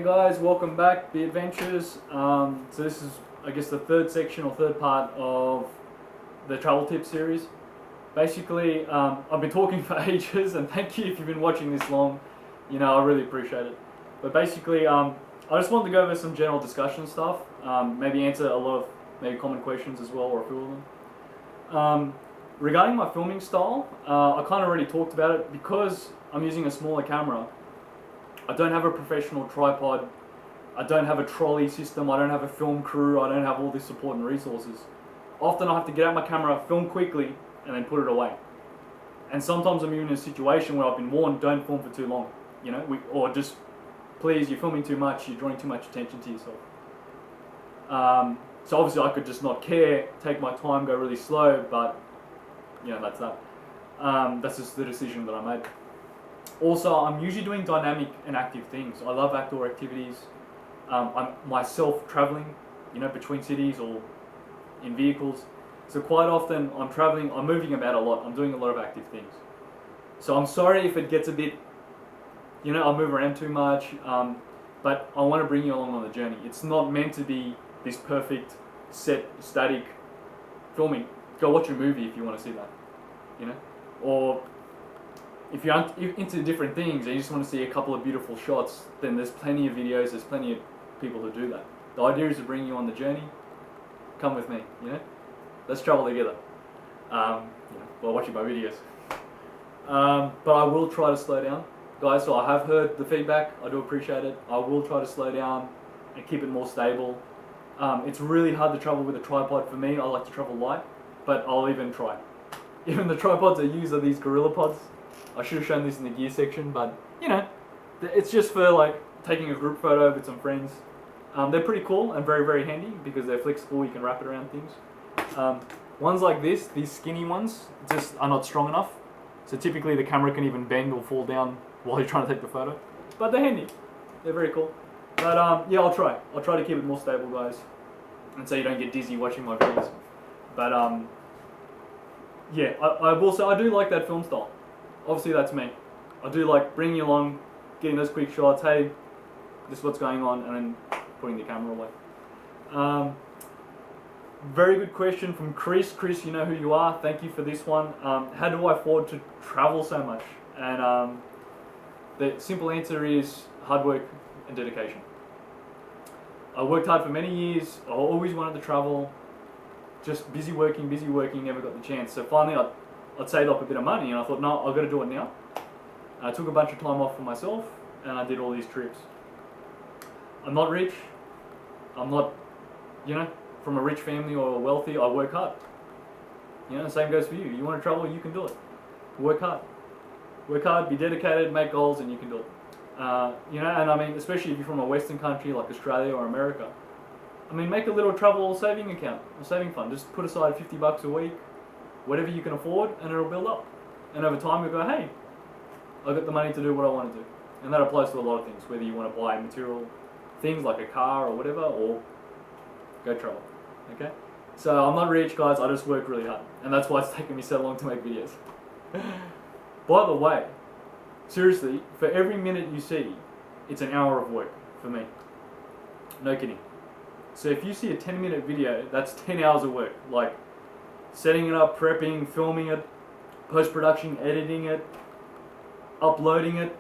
Okay guys, welcome back, The Adventures. So this is, I guess, the third section or third part of the travel tip series. Basically, I've been talking for ages, and thank you if you've been watching this long. You know, I really appreciate it. But basically, I just wanted to go over some general discussion stuff, maybe answer a lot of maybe common questions as well, or a few of them. Regarding my filming style, I kind of already talked about it. Because I'm using a smaller camera, I don't have a professional tripod, I don't have a trolley system, I don't have a film crew, I don't have all this support and resources. Often I have to get out my camera, film quickly, and then put it away. And sometimes I'm even in a situation where I've been warned, don't film for too long, you know, or just, please, you're filming too much, you're drawing too much attention to yourself. So obviously I could just not care, take my time, go really slow, but, you know, that's that. That's just the decision that I made. Also, I'm usually doing dynamic and active things. I love outdoor activities. I'm myself traveling, you know, between cities or in vehicles. So quite often I'm traveling, I'm moving about a lot, I'm doing a lot of active things. So I'm sorry if it gets a bit, you know, I move around too much, but I want to bring you along on the journey. It's not meant to be this perfect, set, static filming. Go watch a movie if you want to see that, you know, or if you're into different things and you just want to see a couple of beautiful shots, then there's plenty of videos, there's plenty of people to do that. The idea is to bring you on the journey. Come with me, you know? Let's travel together. You know, while watching my videos. But I will try to slow down. Guys, so I have heard the feedback, I do appreciate it. I will try to slow down and keep it more stable. It's really hard to travel with a tripod for me. I like to travel light, but I'll even try. Even the tripods I use are these Gorillapods. I should have shown this in the gear section, but you know, it's just for like taking a group photo with some friends. They're pretty cool and very, very handy because they're flexible, you can wrap it around things. Ones like this, these skinny ones, just are not strong enough. So typically the camera can even bend or fall down while you're trying to take the photo. But they're handy, they're very cool. But yeah, I'll try to keep it more stable, guys. And so you don't get dizzy watching my videos. But yeah, I will say I do like that film style. Obviously that's me. I do like bringing you along, getting those quick shots, hey, this is what's going on, and then putting the camera away. Very good question from Chris. Chris, you know who you are, thank you for this one. How do I afford to travel so much? And the simple answer is hard work and dedication. I worked hard for many years, I always wanted to travel, just busy working, never got the chance. So finally I'd saved up a bit of money and I thought, no, I've got to do it now. And I took a bunch of time off for myself and I did all these trips. I'm not rich, I'm not, you know, from a rich family or wealthy. I work hard. You know, the same goes for you. You want to travel, you can do it. Work hard. Work hard, be dedicated, make goals, and you can do it. You know, and I mean, especially if you're from a Western country like Australia or America, I mean, make a little travel saving account, a saving fund. Just put aside $50 a week, whatever you can afford, and it'll build up. And over time you'll go, hey, I've got the money to do what I want to do. And that applies to a lot of things, whether you want to buy material things like a car or whatever, or go travel, okay? So I'm not rich, guys, I just work really hard. And that's why it's taken me so long to make videos. By the way, seriously, for every minute you see, it's an hour of work for me. No kidding. So if you see a 10-minute video, that's 10 hours of work. Like, setting it up, prepping, filming it, post-production, editing it, uploading it.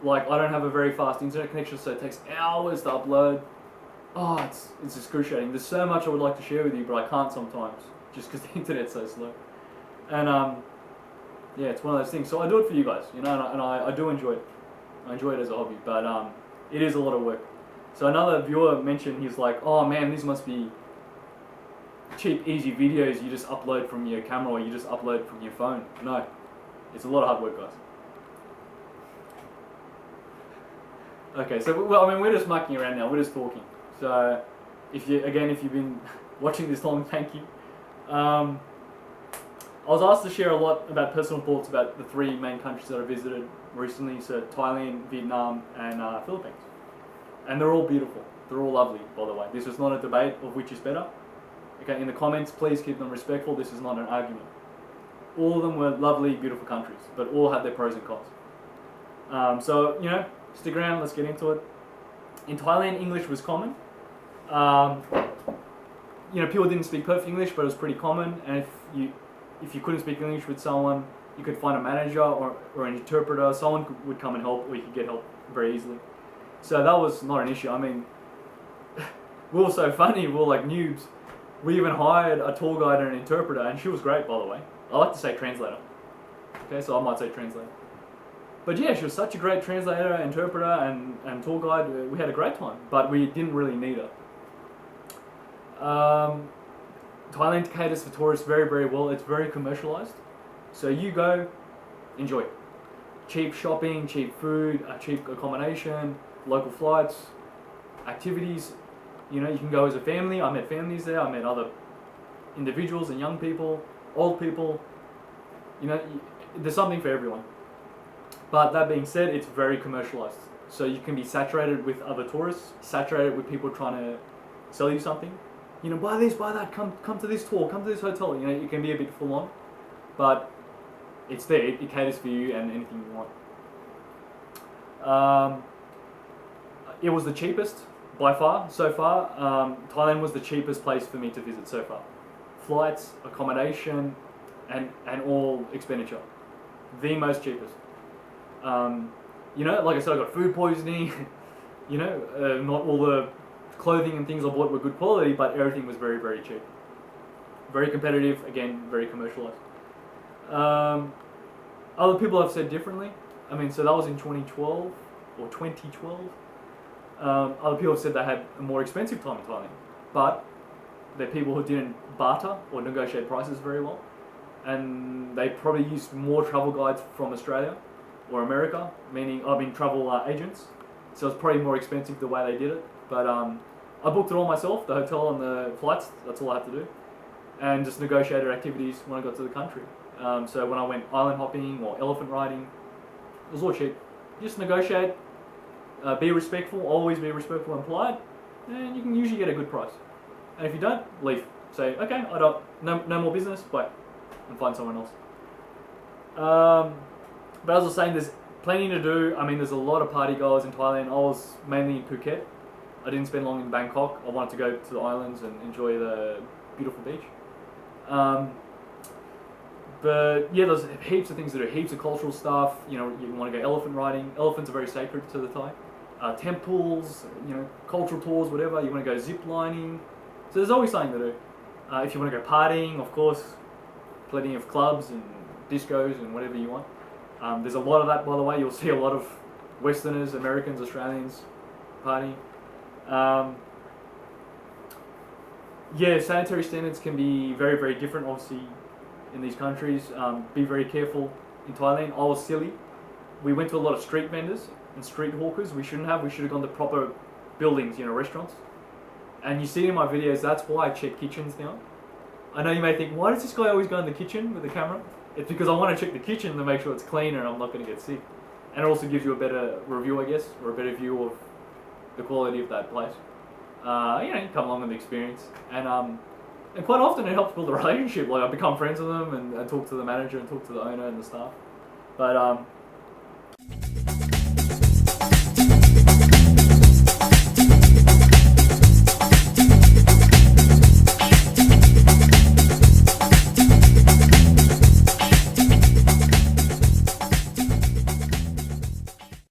Like, I don't have a very fast internet connection, so it takes hours to upload. Oh, it's excruciating. There's so much I would like to share with you, but I can't sometimes, just because the internet's so slow. And yeah, it's one of those things. So I do it for you guys, you know, and I do enjoy it. I enjoy it as a hobby, but it is a lot of work. So another viewer mentioned, he's like, oh man, these must be cheap, easy videos you just upload from your camera or you just upload from your phone. No, it's a lot of hard work, guys. Okay, so well, I mean, we're just mucking around now, we're just talking. So if you've been watching this long, thank you. I was asked to share a lot about personal thoughts about the 3 main countries that I visited recently, so Thailand, Vietnam, and Philippines. And they're all beautiful. They're all lovely, by the way. This is not a debate of which is better. Okay, in the comments, please keep them respectful. This is not an argument. All of them were lovely, beautiful countries, but all had their pros and cons. So, you know, stick around, let's get into it. In Thailand, English was common. Um, people didn't speak perfect English, but it was pretty common. And if you couldn't speak English with someone, you could find a manager or an interpreter. Someone would come and help, or you could get help very easily. So that was not an issue. I mean, we were so funny. We were like noobs. We even hired a tour guide and an interpreter, and she was great, by the way. I like to say translator. Okay, so I might say translator. But yeah, she was such a great translator, interpreter, and tour guide. We had a great time, but we didn't really need her. Thailand caters for tourists very, very well. It's very commercialized. So you go, enjoy. Cheap shopping, cheap food, cheap accommodation, local flights, activities. You can go as a family. I met families there. I met other individuals and young people, old people. There's something for everyone. But that being said, it's very commercialized. So you can be saturated with other tourists, saturated with people trying to sell you something. Buy this, buy that, come to this tour, come to this hotel. It can be a bit full on. But it's there, it caters for you and anything you want. It was the cheapest by far, so far. Thailand was the cheapest place for me to visit so far. Flights, accommodation, and all expenditure. The most cheapest. Like I said, I got food poisoning. Not all the clothing and things I bought were good quality, but everything was very, very cheap. Very competitive, again, very commercialized. Other people have said differently. So that was in 2012 or 2012. Other people have said they had a more expensive time in Thailand, but they're people who didn't barter or negotiate prices very well, and they probably used more travel guides from Australia or America, meaning travel agents. So it's probably more expensive the way they did it. But I booked it all myself, the hotel and the flights. That's all I had to do, and just negotiated activities when I got to the country. So when I went island hopping or elephant riding, it was all cheap. Just negotiate, be respectful, always be respectful and polite, and you can usually get a good price. And if you don't, leave. Say, okay, no more business, bye, and find someone else. But as I was saying, there's plenty to do. There's a lot of party goers in Thailand. I was mainly in Phuket. I didn't spend long in Bangkok. I wanted to go to the islands and enjoy the beautiful beach. But yeah, there's heaps of things to do, heaps of cultural stuff. You want to go elephant riding. Elephants are very sacred to the Thai. Temples, cultural tours, whatever. You want to go zip lining. So there's always something to do. If you want to go partying, of course, plenty of clubs and discos and whatever you want. There's a lot of that, by the way. You'll see a lot of Westerners, Americans, Australians partying. Sanitary standards can be very, very different, obviously, in these countries. Be very careful. In Thailand, I was silly. We went to a lot of street vendors and street hawkers. We shouldn't have. We should have gone to proper buildings, restaurants. And you see in my videos, that's why I check kitchens now. I know you may think, why does this guy always go in the kitchen with the camera? It's because I want to check the kitchen to make sure it's clean and I'm not going to get sick. And it also gives you a better review, I guess, or a better view of the quality of that place. You come along with the experience. And quite often it helps build a relationship. Like I become friends with them and talk to the manager and talk to the owner and the staff. But